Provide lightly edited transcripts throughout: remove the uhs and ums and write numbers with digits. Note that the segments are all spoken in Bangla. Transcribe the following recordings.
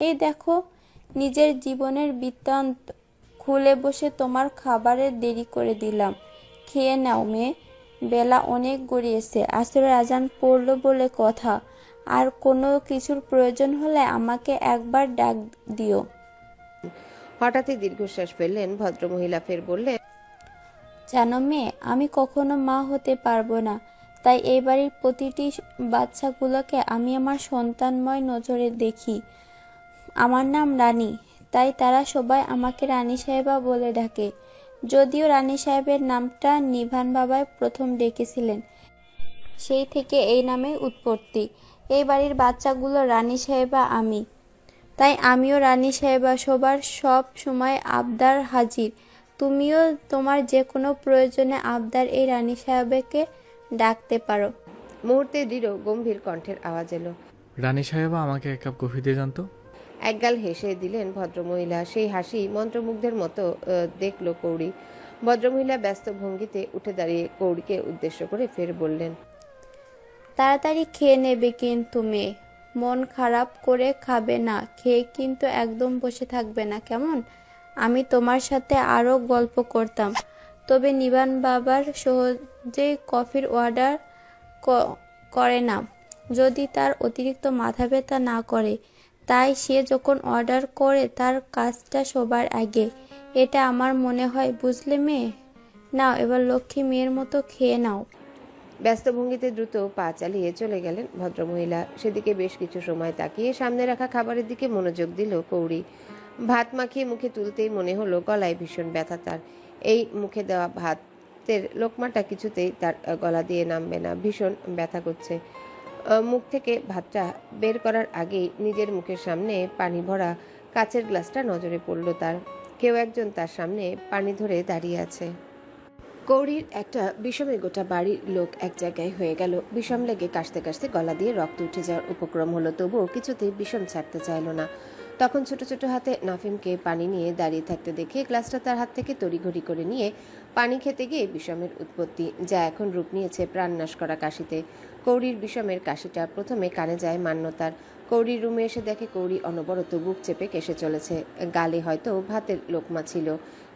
এই দেখো, নিজের জীবনের বৃত্তান্ত খুলে বসে তোমার খাবারের দেরি করে দিলাম। খেয়ে নাও মেয়ে, বেলা অনেক গড়িয়েছে, আসরের আজান পড়লো বলে কথা। আর কোনো কিছুর প্রয়োজন হলে আমাকে একবার ডাক দিও। হঠাৎই দীর্ঘশ্বাস ফেললেন ভদ্রমহিলা। ফের বললেন, জানো মেয়ে, আমি কখনো মা হতে পারবো না, তাই এই বাড়ির প্রতিটি বাচ্চাগুলোকে আমি আমার সন্তানময় নজরে দেখি। আমার নাম রানী, তাই তারা সবাই আমাকে রানী সাহেবা বলে ডাকে। যদিও রানী সাহেবের নামটা নিভান বাবাই প্রথম ডেকেছিলেন, সেই থেকে এই নামের উৎপত্তি। এই বাড়ির বাচ্চাগুলো রানী সাহেবা আমি, তাই আমিও রানী সাহেবা। সবার সব সময় আবদার হাজির। তুমিও তোমার যে কোনো প্রয়োজনে আবদার এই রানী সাহেবকে ডাকতে পারো। মুহূর্তে দৃঢ় গম্ভীর কণ্ঠের আওয়াজ এলো। রানী সাহেবা, আমাকে এক কাপ কফি দিয়ে যান তো। একগাল হেসে দিলেন ভদ্রমহিলা। সেই হাসি মন্ত্রমুগ্ধের মতো দেখল কৌড়ি। ভদ্রমহিলা ব্যস্ত ভঙ্গিতে উঠে দাঁড়িয়ে কৌড়িকে উদ্দেশ্য করে ফের বললেন, তাড়াতাড়ি খেয়ে নেবে কিন্তু মেয়ে, মন খারাপ করে খাবে না। খেয়ে কিন্তু একদম বসে থাকবে না, কেমন? আমি তোমার সাথে আরও গল্প করতাম, তবে নিবান বাবার সহজেই কফির অর্ডার করে না, যদি তার অতিরিক্ত মাথা ব্যথা না করে। তাই সে যখন অর্ডার করে তার কাজটা সবার আগে, এটা আমার মনে হয়, বুঝলে মেয়ে? নাও এবার লক্ষ্মী মেয়ের মতো খেয়ে নাও। ব্যস্ত ভঙ্গিতে দ্রুত পা চালিয়ে চলে গেলেন ভদ্রমহিলা। সেদিকে বেশ কিছু সময় তাকিয়ে সামনে রাখা খাবারের দিকে মনোযোগ দিল কৌড়ি। ভাত মাখিয়ে মুখে তুলতেই মনে হলো গলায় ভীষণ ব্যথা তার। এই মুখে দেওয়া ভাতের লোকমাটা কিছুতেই তার গলা দিয়ে নামবে না, ভীষণ ব্যথা করছে। মুখ থেকে ভাতটা বের করার আগেই নিজের মুখের সামনে পানি ভরা কাচের গ্লাসটা নজরে পড়ল তার। কেউ একজন তার সামনে পানি ধরে দাঁড়িয়ে আছে। কৌড়ির একটা বিষমে গোটা বাড়ির লোক এক জায়গায় হয়ে গেল। বিষম লেগে কাশতে কাশতে গলা দিয়ে রক্ত উঠে যাওয়ার উপক্রম হলো, তবুও কিছুতেই বিষম ছাড়তে চাইল না। তখন ছোট ছোট হাতে নাফিমকে পানি নিয়ে দাঁড়িয়ে থাকতে দেখে গ্লাসটা তার হাত থেকে তড়িঘড়ি করে নিয়ে পানি খেতে গিয়ে বিষমের উৎপত্তি, যা এখন রূপ নিয়েছে প্রাণনাশ করা কাশিতে। কৌড়ির বিষমের কাশিটা প্রথমে কানে যায় মান্যতার। কৌড়ির রুমে এসে দেখে কৌড়ি অনবরত বুক চেপে কেসে চলেছে। গালে হয়তো ভাতের লোকমা ছিল,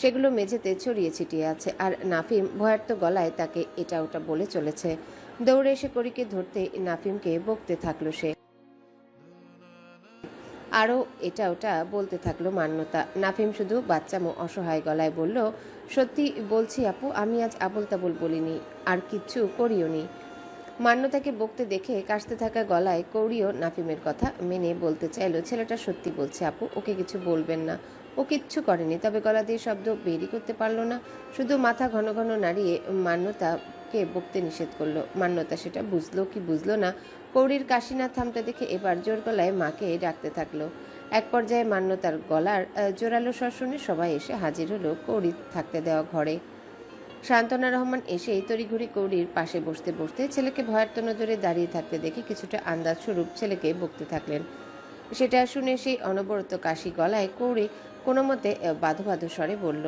সেগুলো মেঝেতে ছড়িয়ে ছিটিয়ে আছে। আর নাফিম ভয়ার্ত গলায় তাকে এটা ওটা বলে চলেছে। দৌড়ে এসে কৌড়িকে ধরতে নাফিমকে বকতে থাকলো সে। আরও এটা ওটা বলতে থাকলো মান্যতা। নাফিম শুধু বাচ্চামো অসহায় গলায় বলল, সত্যি বলছি আপু, আমি আজ আবোল তাবোল বলিনি, আর কিচ্ছু করিওনি। মান্যতাকে বকতে দেখে কাশতে থাকা গলায় কৌড়িও নাফিমের কথা মেনে বলতে চাইল, ছেলেটা সত্যি বলছে আপু, ওকে কিছু বলবেন না, ও কিচ্ছু করেনি। তবে গলা দিয়ে শব্দ বেরই করতে পারলো না, শুধু মাথা ঘন ঘন নাড়িয়ে মান্যতাকে বকতে নিষেধ করলো। মান্যতা সেটা বুঝলো কি বুঝলো না, কৌড়ির কাশি না থামটা দেখে এবার জোর গলায় মাকে ডাকতে থাকলো। এক পর্যায়ে মান্যতার গলার জোরালো স্বর শুনে সবাই এসে হাজির হলো কৌড়ি থাকতে দেওয়া ঘরে। শান্তনা রহমান এসেই তড়িঘড়ি কৌড়ির পাশে বসতে বসতে ছেলেকে ভয়ার্ত নজরে দাঁড়িয়ে থাকতে দেখে কিছুটা আন্দাজ স্বরূপ ছেলেকে বকতে থাকলেন। সেটা শুনে সেই অনবরত কাশি গলায় কৌড়ি কোনো মতে বাধো বাধো স্বরে বলল,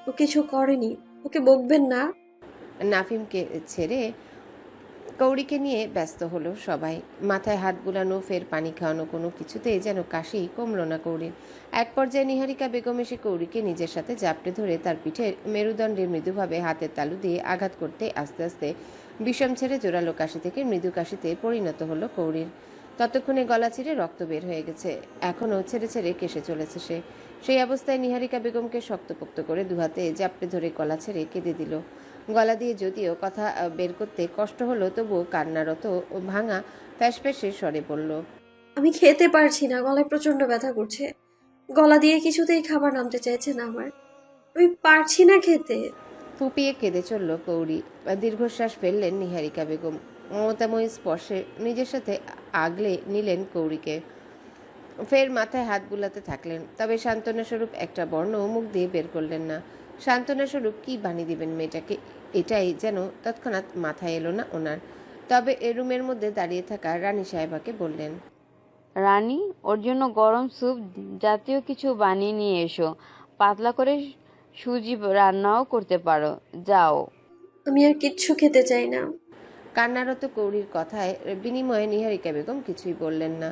ও কিছু করেনি, ওকে বকবেন না। নাফিমকে ছেড়ে কৌড়িকে নিয়ে ব্যস্ত হলো সবাই। মাথায় হাত বুলানো, ফের পানি খাওয়ানো, কোনো কিছুতেই যেন কাশি কমল না কৌড়ির। এক পর্যায়ে নিহারিকা বেগম এসে কৌড়িকে নিজের সাথে জাপটে ধরে তার পিঠের মেরুদণ্ডে মৃদুভাবে হাতের তালু দিয়ে আঘাত করতে আস্তে আস্তে বিষম ছেড়ে জোরালো কাশি থেকে মৃদু কাশিতে পরিণত হলো কৌড়ির। ততক্ষণে গলা চিরে রক্ত বের হয়ে গেছে, এখনও ছেড়ে ছেড়ে কেসে চলেছে সে। সেই অবস্থায় নিহারিকা বেগমকে শক্তপোক্ত করে দুহাতে জাপটে ধরে গলা ছেড়ে কেঁদে দিল। গলা দিয়ে যদিও কথা বের করতে কষ্ট হলো, তবুও কান্নারত ভাঙা ফ্যাসফ্যাসে স্বরে বলল, আমি খেতে পারছি না, গলায় প্রচন্ড ব্যথা করছে। গলা দিয়ে কিছুতেই খাবার নামতে চাইছে না আমার, আমি পারছি না খেতে। ফুপিয়ে কেঁদে চলল কৌড়ি। দীর্ঘশ্বাস ফেললেন নিহারিকা বেগম। মমতাময়ী স্পর্শে নিজের সাথে আগলে নিলেন কৌড়িকে। ফের মাথায় হাত বুলাতে থাকলেন, তবে সান্ত্বনা স্বরূপ একটা বর্ণ মুখ দিয়ে বের করলেন না। সান্ত্বনা স্বরূপ কি বাণী দিবেন মেয়েটাকে, এটাই যেন তৎক্ষণাৎ মাথায় এলো না ওনার। তবে এ রুমের মধ্যে দাঁড়িয়ে থাকা রানী সাহেবাকে বললেন, রানী, ওর জন্য গরম স্যুপ জাতীয় কিছু বানিয়ে নিয়ে এসো। পাতলা করে সুজি রান্নাও করতে পারো, যাও। আমি আর কিচ্ছু খেতে চাই না। কান্নারত কৌড়ির কথায় বিনিময়ে নিহারিকা বেগম কিছুই বললেন না।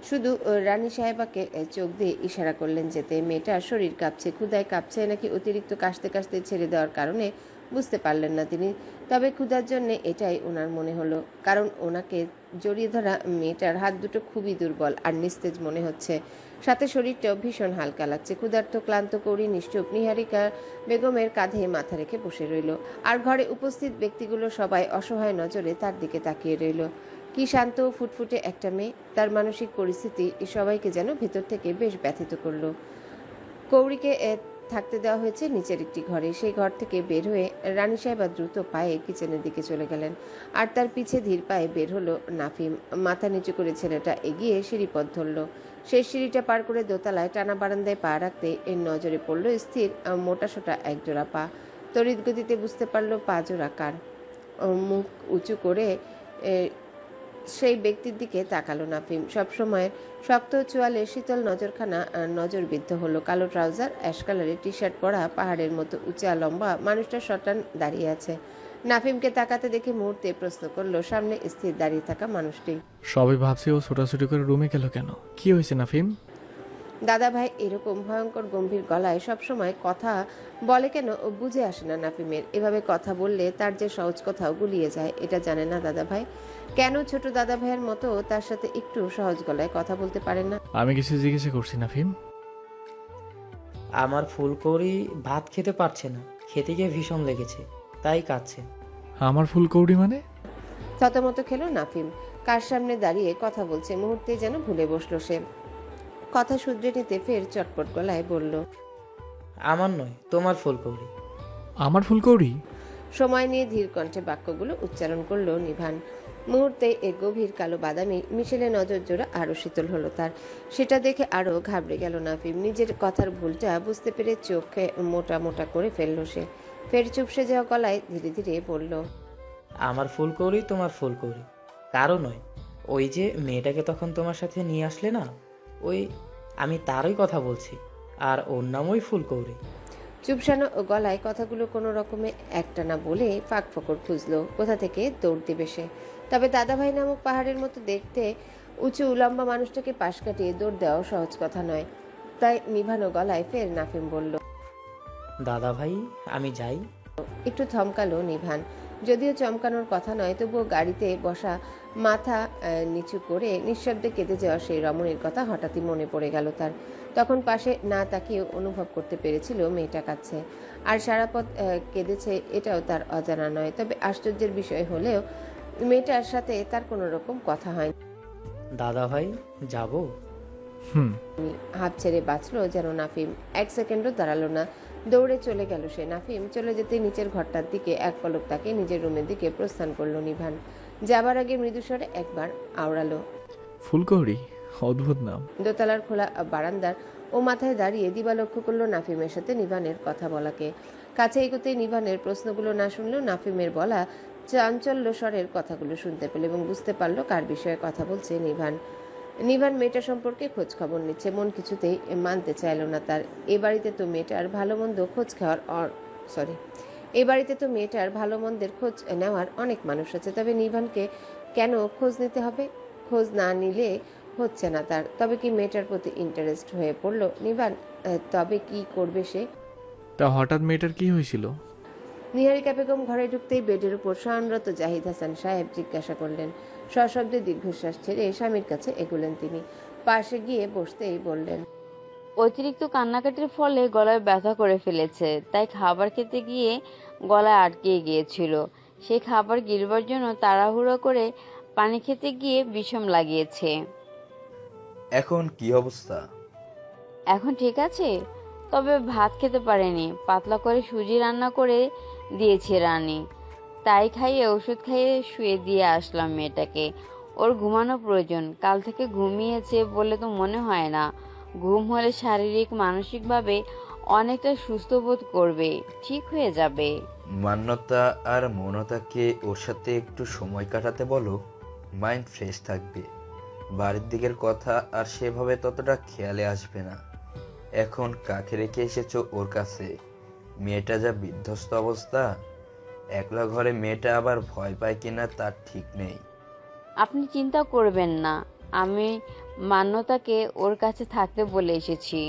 শুধু রানী সাহেবাকে চোখ দিয়ে ইশারা করলেন যেতে। মেয়েটার শরীর কাঁপছে, ক্ষুধায় কাঁপছে নাকি অতিরিক্ত কাশতে কাশতে ছেড়ে দেওয়ার কারণে বুঝতে পারলেন না তিনি। তবে ক্ষুধার জন্য এটাই ওনার মনে হলো, কারণ ওনাকে জড়িয়ে ধরা মেয়েটার হাত দুটো খুবই দুর্বল আর নিস্তেজ মনে হচ্ছে, সাথে শরীরটাও ভীষণ হালকা লাগছে। ক্ষুধার্ত ক্লান্ত কৌরি নিশ্চুপ নিহারিকা বেগমের কাঁধে মাথা রেখে বসে রইল, আর ঘরে উপস্থিত ব্যক্তিগুলো সবাই অসহায় নজরে তার দিকে তাকিয়ে রইল। কি শান্ত ও ফুটফুটে একটা মেয়ে, তার মানসিক পরিস্থিতি সবাইকে যেন ভেতর থেকে বেশ ব্যথিত করলো। কৌরিকে থাকতে দেওয়া হয়েছে নিচের একটি ঘরে। সেই ঘর থেকে বের হয়ে রানী সাহেবা দ্রুত পায়ে কিচেনের দিকে চলে গেলেন, আর তার পিছে ধীর পায়ে বের হলো নাফিম। মাথা নিচু করে ছেলেটা এগিয়ে সিঁড়িপথ ধরল। সেই সিঁড়িটা পার করে দোতলায় টানা বারান্দায় পা রাখতে এর নজরে পড়ল স্থির মোটাসোটা একজোড়া পা। তড়িৎ গতিতে বুঝতে পারল পা জোড়া কার। মুখ উঁচু করে সেই ব্যক্তির দিকে তাকালো নাফিম। সবসময়ের শক্ত চোয়ালে শীতল নজরখানা নজরবিদ্ধ হলো। কালো ট্রাউজার, অ্যাশ কালারের টি শার্ট পরা, পাহাড়ের মতো উঁচা লম্বা মানুষটা শটান দাঁড়িয়ে আছে। নাফিমকে তাকাতে দেখে মুহূর্তে প্রশ্ন করলো সামনে স্থির দাঁড়িয়ে থাকা মানুষটি। সবাই ভাবছে ও ছোটাছুটি করে রুমে গেল কেন? কি হয়েছে নাফিম? দাদা ভাই এরকম ভয়ঙ্কর গম্ভীর গলায় সবসময় কথা বলে কেন ও বুঝে আসে না নাফিমের। এভাবে কথা বললে তার যে সহজ কথাও গুলিয়ে যায়, এটা জানে না দাদা ভাই। কেন ছোট দাদা ভাইয়ের মতো তার সাথে একটু সহজ গলায় কথা বলতে পারে না? আমি কিছু জিজ্ঞাসা করছি নাফিম। আমার ফুলকৌড়ি ভাত খেতে পারছে না, খেতে গিয়ে ভীষণ লেগেছে, তাই কাঁদছে। আমার ফুলকৌড়ি মানে? থতমত খেলো নাফিম। কার সামনে দাঁড়িয়ে কথা বলছে মুহূর্তে যেন ভুলে বসলো সে। কথা শুধরে নিতে ফের চটপট গলায় বলল, আমার নয়, তোমার ফুলকৌড়ি। আমার ফুলকৌড়ি? সময় নিয়ে ধীর কণ্ঠে বাক্যগুলো উচ্চারণ করলো নিভান। মুহূর্তে এ গভীর কালো বাদামি মিশেলে নজর জোড়া আরো শীতল হলো তার। সেটা দেখে আরো ঘাবড়ে গেল নাফিম। নিজের কথার ভুলটা বুঝতে পেরে চোখে মোটা মোটা করে ফেললো সে। ফের চুপসে যাওয়া গলায় ধীরে ধীরে বলল, আমার ফুলকৌড়ি তোমার ফুলকৌড়ি, কারো নয়। ওই যে মেয়েটাকে তখন তোমার সাথে নিয়ে আসলে না, ওই আমি তারই কথা বলছি, আর ওর নামই ফুলকৌড়ি। চুপসানো গলায় কথাগুলো কোনো রকমে একটা না বলে ফাঁক ফকর খুঁজলো কোথা থেকে দৌড় দিবে সে। তবে দাদাভাই নামক পাহাড়ের মতো দেখতে উঁচু লম্বা মানুষটাকে পাশ কাটিয়ে দৌড় দেওয়া সহজ কথা নয়। তাই নিভানো গলায় ফের নাফিম বলল, দাদা ভাই আমি যাই। একটু থমকালো নিভান। যদিও চমকানোর কথা নয়, তবুও গাড়িতে বসা মাথা নিচু করে নিঃশব্দে কেঁদে যাওয়া সেই রমণীর কথা হঠাৎই মনে পড়ে গেল তার। তখন পাশে না তাকিয়ে অনুভব করতে পেরেছিল মেয়েটা কাঁদছে, আর সারা পথ কেঁদেছে, এটাও তার অজানা নয়। তবে আশ্চর্যের বিষয় হলেও মেয়েটার সাথে তার কোনো রকম কথা হয়নি। দাদা ভাই যাব। হাঁপ ছেড়ে বাঁচলো যেন নাফিম। এক সেকেন্ডও দাঁড়ালো না, দৌড়ে চলে গেল সে। নাফিম চলে যেতে নিচের ঘরটার দিকে এক পলক তাকে নিজের রুমের দিকে প্রস্থান করলো নিভান। যাবার আগে মৃদুস্বরে একবার আওড়ালো, ফুলকৌড়ি? অদ্ভুত নাম। দোতলার খোলা বারান্দার ও মাথায় দাঁড়িয়ে দিবা লক্ষ্য করলো নাফিমের সাথে নিভানের কথা বলাকে। কাছে এগোতেই নিভানের প্রশ্নগুলো না শুনলেও নাফিমের বলা চাঞ্চল্য স্বরের কথাগুলো শুনতে পেল এবং বুঝতে পারলো কার বিষয়ে কথা বলছে নিভান। নিভান মেয়েটা সম্পর্কে খোঁজ খবর নিচ্ছে। মন কিছুতেই মানতে চাইল না তার। এ বাড়িতে তো মেয়েটার ভালো মন্দ খোঁজ ভালো মন্দের খোঁজ নেওয়ার অনেক মানুষ আছে। তবে নিভানকে কেন খোঁজ নিতে হবে? খোঁজ না নিলে হচ্ছে না তার। তবে কি মেয়েটার প্রতি ইন্টারেস্ট হয়ে পড়লো নিভান? তবে কি করবে সে? তা হঠাৎ মেয়েটার কি হয়েছিল? নিহারিকা বেগম ঘরে ঢুকতেই বেডের উপর শয়নরত জাহিদ হাসান সাহেব জিজ্ঞাসা করলেন। সশব্দে দীর্ঘশ্বাস ছেড়ে স্বামীর কাছে এগুলেন তিনি। পাশে গিয়ে বসতেই বললেন, অতিরিক্ত কান্নাকাটির ফলে গলায় ব্যথা করে ফেলেছে, তাই খাবার খেতে গিয়ে গলায় আটকে গিয়েছিল। সেই খাবার গিলবার জন্য তাড়াহুড়ো করে পানি খেতে গিয়ে বিষম লাগিয়েছে। এখন কি অবস্থা? এখন ঠিক আছে, তবে ভাত খেতে পারেনি। পাতলা করে সুজি রান্না করে দিয়েছে রানী, তাই খাইয়ে ওষুধ খাইয়ে শুয়ে দিয়ে আসলাম মেয়েটাকে। ওর ঘুমানো প্রয়োজন। কাল থেকে ঘুমিয়েছে বলে তো মনে হয় না। ঘুম হলে শারীরিক মানসিকভাবে অনেকটা সুস্থ বোধ করবে, ঠিক হয়ে যাবে। মান্যতা আর মৌনতাকে ওর সাথে একটু সময় কাটাতে বলো, মাইন্ড ফ্রেশ থাকবে। বাড়ির দিকের কথা আর সেভাবে ততটা খেয়ালে আসবে না। এখন কাকে রেখে এসেছো ওর কাছে? মেয়েটা যা বিধ্বস্ত অবস্থা, একলা ঘরে মেয়েটা আবার ভয় পায় কিনা তার ঠিক নেই। আপনি চিন্তা করবেন না, আমি মান্যতাকে ওর কাছে থাকতে বলে এসেছি।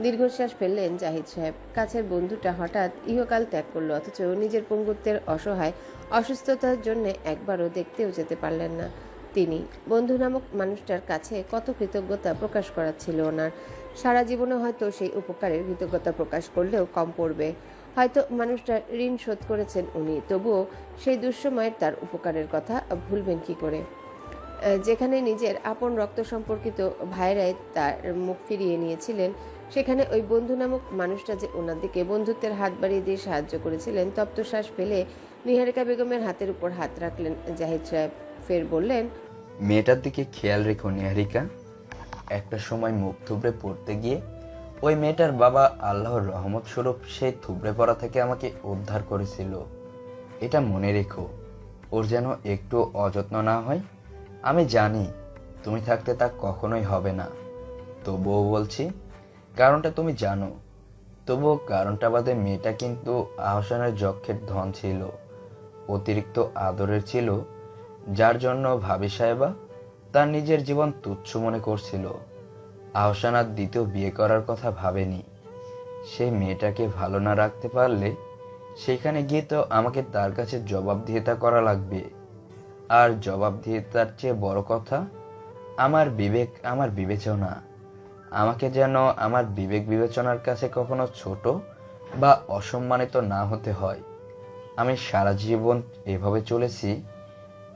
দীর্ঘশ্বাস ফেললেন জাহিদ সাহেব। কাছের বন্ধুটা হঠাৎ ইহকাল ত্যাগ করলো, অথচ নিজের পঙ্গুত্বের অসহায় অসুস্থতার জন্য একবারও দেখতেও যেতে পারলেন না তিনি। বন্ধু নামক মানুষটার কাছে কত কৃতজ্ঞতা প্রকাশ করার ছিল ওনার। সারা জীবনে হয়তো সেই উপকারের কৃতজ্ঞতা প্রকাশ করলেও কম পড়বে। হয়তো মানুষটা ঋণ শোধ করেছেন উনি, তবুও সেই দুঃসময়ের তার উপকারের কথা ভুলবেন কি করে? যেখানে নিজের আপন রক্ত সম্পর্কিত ভাইরাই তার মুখ ফিরিয়ে নিয়েছিলেন, সেখানে ওই বন্ধু নামক মানুষটা যে ওনার দিকে বন্ধুত্বের হাত বাড়িয়ে দিয়ে সাহায্য করেছিলেন। তপ্ত শ্বাস ফেলে নিহারিকা বেগমের হাতের উপর হাত রাখলেন জাহিদ সাহেব। ফের বললেন, মেয়েটার দিকে খেয়াল রেখো নিহারিকা। একটা সময় মুখ থুবড়ে পড়তে গিয়ে ওই মেয়েটার বাবা আল্লাহর রহমত স্বরূপ সেই থুবড়ে পড়া থেকে আমাকে উদ্ধার করেছিল। এটা মনে রেখো, ওর যেন একটু অযত্ন না হয়। আমি জানি তুমি থাকতে তা কখনোই হবে না, তবুও বলছি, কারণটা তুমি জানো। তবুও কারণটা বাদে মেয়েটা কিন্তু আহসানের যক্ষের ধন ছিল, অতিরিক্ত আদরের ছিল, যার জন্য ভাবি সাহেবা তার নিজের জীবন তুচ্ছ মনে করছিল। আহসান আর দ্বিতীয় বিয়ে করার কথা ভাবেনি। সেই মেয়েটাকে ভালো না রাখতে পারলে সেখানে গিয়ে তো আমাকে তার কাছে জবাবদিহিতা করা লাগবে। আর জবাবদিহিতার চেয়ে বড় কথা আমার বিবেক, আমার বিবেচনা। আমাকে যেন আমার বিবেক বিবেচনার কাছে কখনো ছোট বা অসম্মানিত না হতে হয়। আমি সারা জীবন এভাবে চলেছি,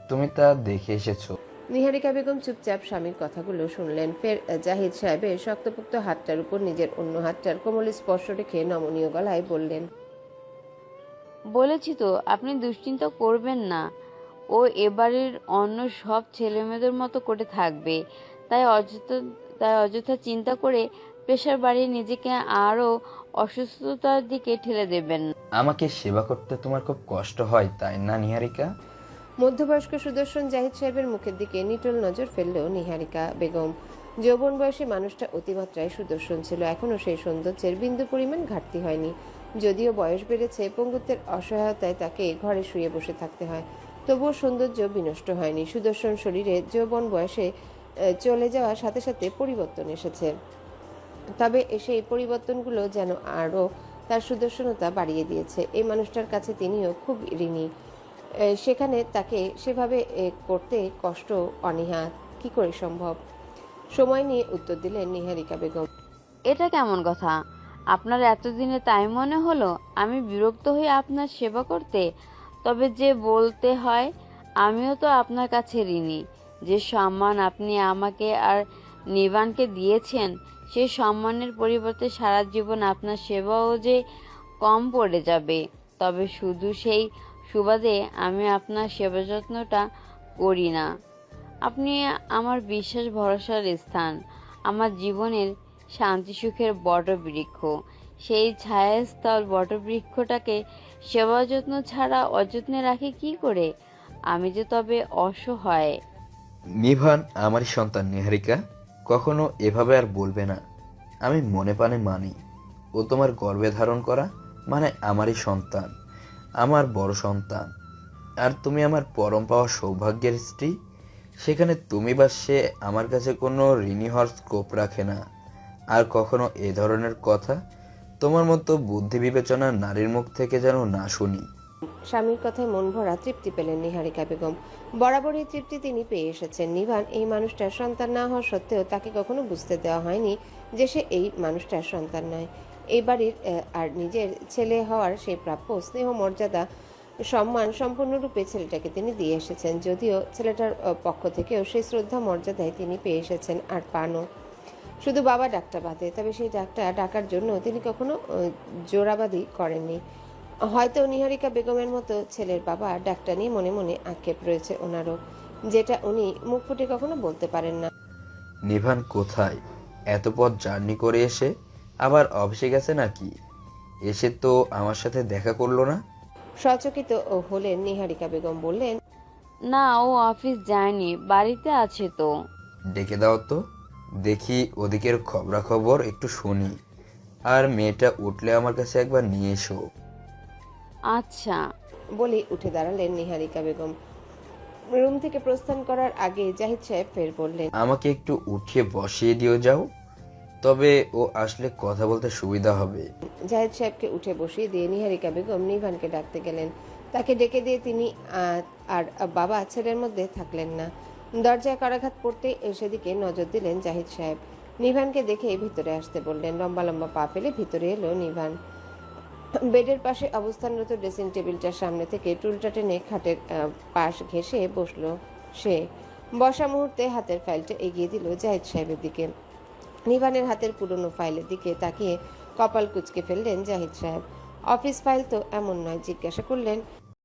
তুমি তা দেখে এসেছো। নিহারিকা বেগম চুপচাপ স্বামীর কথাগুলো শুনলেন। ফের জাহিদ সাহেবের শক্তপোক্ত হাতটার উপর নিজের অন্য হাতটার কোমল স্পর্শ রেখে নমনীয় গলায় বললেন, বলেছি তো আপনি দুশ্চিন্তা করবেন না। ও এবারের অন্য সব ছেলেমেয়েদের মতো করে থাকবে। তাই অযথা চিন্তা করে প্রেশার বাড়িয়ে নিজেকে আরো অসুস্থতার দিকে ঠেলে দেবেন না। আমাকে সেবা করতে তোমার খুব কষ্ট হয় তাই না নিহারিকা? মধ্যবয়স্ক সুদর্শন জাহিদ সাহেবের মুখের দিকে নিটল নজর ফেলল নিহারিকা বেগম। যৌবন বয়সী মানুষটা অতিমাত্রায় সুদর্শন ছিল, এখনো সেই সৌন্দর্যের বিন্দু পরিমাণ ঘাটতি হয়নি। যদিও বয়স বেড়েছে, পঙ্গুত্বের অসহায়তায় তাকে ঘরে শুয়ে বসে থাকতে হয়, তবুও সৌন্দর্য বিনষ্ট হয়নি। সুদর্শন শরীরে যৌবন বয়সে চলে যাওয়ার সাথে সাথে পরিবর্তন এসেছে, তবে সেই পরিবর্তনগুলো যেন আরও তার সুদর্শনতা বাড়িয়ে দিয়েছে। এই মানুষটার কাছে তিনিও খুব ঋণী। সেখানে তাকে সেভাবে করতে কষ্ট, অনীহা কি করে সম্ভব? সময় নিয়ে উত্তর দিলেন নিহারিকা বেগম। এটা কেমন কথা? আপনার এতদিনে তাই মনে হলো আমি বিরক্ত হয়ে আপনার সেবা করতে? তবে যে বলতে হয়, আমিও তো আপনার কাছে ঋণী। যে সম্মান আপনি আমাকে আর নিবানকে দিয়েছেন, সেই সম্মানের পরিবর্তে সারা জীবন আপনার সেবাও যে কম পড়ে যাবে। তবে শুধু সেই সুবাদে আমি আপনার সেবা যত্নটা করি না। আপনি আমার বিশ্বাস ভরসার স্থান, আমার জীবনের শান্তি সুখের বটবৃক্ষ। সেই ছায়াস্থল বটবৃক্ষটাকে সেবা যত্ন ছাড়া অযত্নে রাখি কি করে? আমি যে তবে অসহায়। নিভান আমারই সন্তান নিহারিকা, কখনো এভাবে আর বলবে না। আমি মনে প্রাণে মানি, ও তোমার গর্ভে ধারণ করা মানে আমারই সন্তান, আমার বড় সন্তান। আর তুমি আমার পরম পাওয়া সৌভাগ্যের স্ত্রী। সেখানে তুমি বা সে আমার কাছে কোনো ঋণী হওয়ার স্কোপ রাখে না। আর কখনো এ ধরনের কথা তোমার মতো বুদ্ধি বিবেচনা নারীর মুখ থেকে যেন না শুনি। স্বামীর কথায় মন ভরা তৃপ্তি পেলেন নিহারিকা বেগম। বরাবরই তৃপ্তি তিনি পেয়ে এসেছেন। নিভান এই মানুষটার সন্তান না হওয়া সত্ত্বেও তাকে কখনো বুঝতে দেওয়া হয়নি যে সে এই মানুষটার সন্তান নয়। এই বাড়ির আর নিজের ছেলে হওয়ার সেই প্রাপ্য স্নেহ মর্যাদা সম্মান সম্পূর্ণরূপে ছেলেটাকে তিনি দিয়ে এসেছেন। যদিও ছেলেটার পক্ষ থেকেও সেই শ্রদ্ধা মর্যাদায় তিনি পেয়ে এসেছেন আর পানও। শুধু বাবা ডাকটা বাদে, তবে সেই ডাকটা ডাকার জন্য তিনি কখনো জোরাবাদি করেননি। হয়তো নিহারিকা বেগমের মতো ছেলের বাবা ডাকটা নিয়ে মনে মনে আক্ষেপ রয়েছে ওনারও, যেটা উনি মুখ ফুটে কখনো বলতে পারেন না। নিভান কোথায়? এত পথ জার্নি করে এসে আবার অফিসে গেছে নাকি? এসে তো আমার সাথে দেখা করলো না। সচকিত হলেন নিহারিকা বেগম। বললেন, না, ও অফিস যায়নি, বাড়িতে আছে তো। ডেকে দাও তো, দেখি ওদিকের খবরাখবর একটু শুনি। আর মেয়েটা উঠলে আমার কাছে একবার নিয়ে এসো। আচ্ছা। বলে উঠে দাঁড়ালেন নিহারিকা বেগম। রুম থেকে প্রস্থান করার আগে জাহিদ সাহেব ফের বললেন, আমাকে একটু উঠিয়ে বসিয়ে দিও যাও, তবে ও আসলে কথা বলতে সুবিধা হবে। জাহিদ সাহেবকে উঠে বসিয়ে দিয়ে নিহারিকা বেগম নিভানকে ডাকতে গেলেন। তাকে ডেকে দিয়ে তিনি আর বাবা ছেলের মধ্যে থাকলেন না। দরজায় করাঘাত পড়তে সেদিকে নজর দিলেন জাহিদ সাহেব। নিভানকে দেখে ভিতরে আসতে বললেন। লম্বা লম্বা পা ফেলে ভিতরে এলো নিভান। বেডের পাশে অবস্থানরত ড্রেসিং টেবিলটার সামনে থেকে টুলটা টেনে খাটের পাশ ঘেঁষে বসলো সে। বসা মুহূর্তে হাতের ফাইলটা এগিয়ে দিল জাহিদ সাহেবের দিকে। নিভানের হাতের পুরনো ফাইলের দিকে তাকিয়ে কপাল কুঁচকে ফেললেন জাহিদ সাহেব। অফিস ফাইল তো এমন নয়। জিজ্ঞাসা করলেন,